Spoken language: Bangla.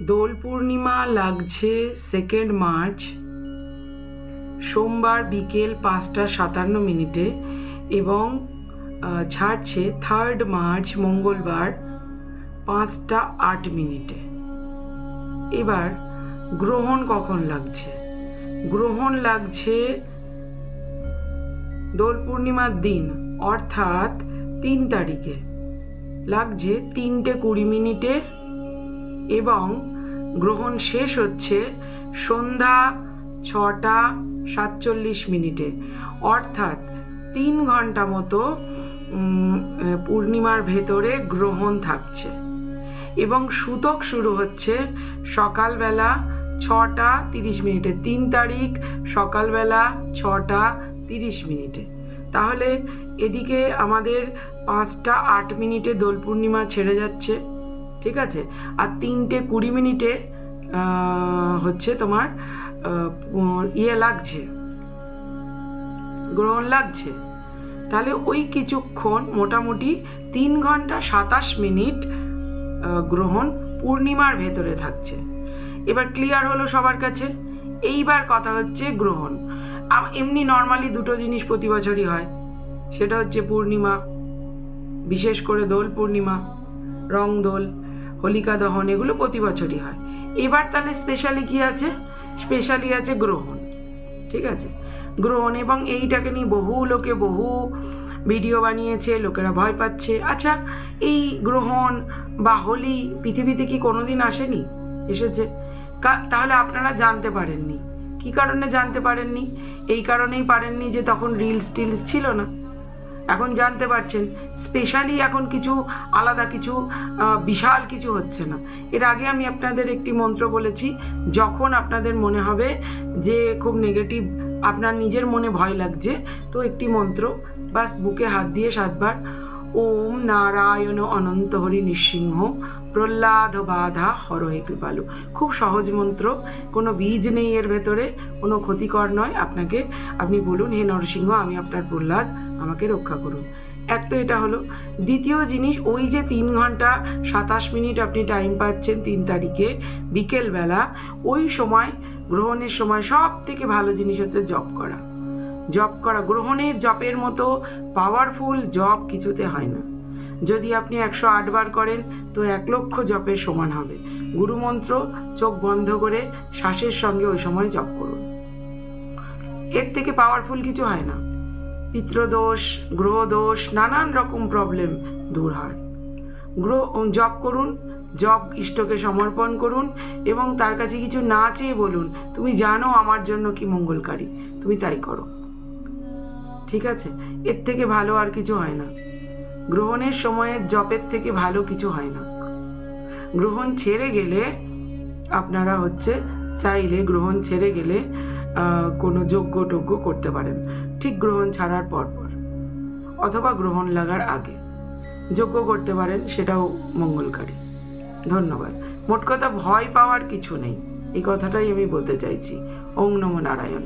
দোল পূর্ণিমা লাগছে 2 মার্চ সোমবার বিকেল 5:57 এবং ছাড়ছে 3 মার্চ মঙ্গলবার 5:08। এবার গ্রহণ কখন লাগছে? গ্রহণ লাগছে দোল পূর্ণিমার দিন অর্থাৎ 3 তারিখে লাগছে 3:20 এবং গ্রহণ শেষ হচ্ছে সন্ধ্যা 6:47 অর্থাৎ 3 ঘন্টা মতো পূর্ণিমার ভেতরে গ্রহণ থাকছে এবং সূতক শুরু হচ্ছে সকালবেলা 6:30। 3 তারিখ সকালবেলা 6:30। তাহলে এদিকে আমাদের 5:08 দোল পূর্ণিমা ছেড়ে যাচ্ছে, ঠিক আছে, আর 3:20 হচ্ছে তোমার লাগছে, গ্রহণ লাগছে। তাহলে ওই কিছুক্ষণ মোটামুটি 3 ঘন্টা 27 মিনিট গ্রহণ পূর্ণিমার ভেতরে থাকছে। এবার ক্লিয়ার হলো সবার কাছে? এইবার কথা হচ্ছে গ্রহণ। এমনি নর্মালি দুটো জিনিস প্রতি বছরই হয়, সেটা হচ্ছে পূর্ণিমা, বিশেষ করে দোল পূর্ণিমা, রং দোল, হোলিকা দহন, এগুলো প্রতি বছরই হয়। এবার তাহলে স্পেশালি কি আছে? স্পেশালি আছে গ্রহণ, ঠিক আছে, গ্রহণ। এবং এইটাকে নিয়ে বহু লোকে বহু ভিডিও বানিয়েছে, লোকেরা ভয় পাচ্ছে। আচ্ছা, এই গ্রহণ বা হোলি পৃথিবীতে কি কোনোদিন আসেনি? এসেছে। তাহলে আপনারা জানতে পারেননি। কি কারণে জানতে পারেননি? এই কারণেই পারেননি যে তখন রিলস টিলস ছিল না। এখন জানতে পারছেন। স্পেশালি এখন কিছু আলাদা কিছু বিশাল কিছু হচ্ছে না। এর আগে আমি আপনাদের একটি মন্ত্র বলেছি, যখন আপনাদের মনে হবে যে খুব নেগেটিভ, আপনার নিজের মনে ভয় লাগছে, তো একটি মন্ত্র বাস বুকে হাত দিয়ে 7 বার ওম নারায়ণ অনন্ত হরি নৃসিংহ প্রহ্লাদ বাধা হরহে কৃপালু। খুব সহজ মন্ত্র, কোনো বীজ নেই এর ভেতরে, কোনো ক্ষতিকর নয়। আপনি বলুন, হে নরসিংহ, আমি আপনার প্রহ্লাদ, আমাকে রক্ষা করুন। এক তো এটা হলো। দ্বিতীয় জিনিস, ওই যে 3 ঘন্টা 27 মিনিট আপনি টাইম পাচ্ছেন 3 তারিখে বিকেলবেলা, ওই সময় গ্রহণের সময় সব থেকে ভালো জিনিস হচ্ছে জপ করা। জপ করা, গ্রহণের জপের মতো পাওয়ারফুল জপ কিছুতে হয় না। যদি আপনি 108 বার করেন তো 1 লক্ষ জপের সমান হবে। গুরুমন্ত্র চোখ বন্ধ করে শ্বাসের সঙ্গে ওই সময় জপ করুন। এর থেকে পাওয়ারফুল কিছু হয় না। পিতৃদোষ, গ্রহদোষ, নানান রকম প্রবলেম দূর হয়। জপ করুন, জপ ইষ্টকে সমর্পণ করুন এবং তার কাছে কিছু না চেয়ে বলুন, তুমি জানো আমার জন্য কি মঙ্গলকারী, তুমি তাই করো, ঠিক আছে? এর থেকে ভালো আর কিছু হয় না। গ্রহণের সময়ের জপের থেকে ভালো কিছু হয় না। গ্রহণ ছেড়ে গেলে আপনারা চাইলে গ্রহণ ছেড়ে গেলে কোনো যজ্ঞ টজ্ঞ করতে পারেন, ঠিক গ্রহণ ছাড়ার পর অথবা গ্রহণ লাগার আগে যজ্ঞ করতে পারেন, সেটাও মঙ্গলকারী। ধন্যবাদ। মোট কথা, ভয় পাওয়ার কিছু নেই, এই কথাটাই আমি বলতে চাইছি। ওম নমো নারায়ণ।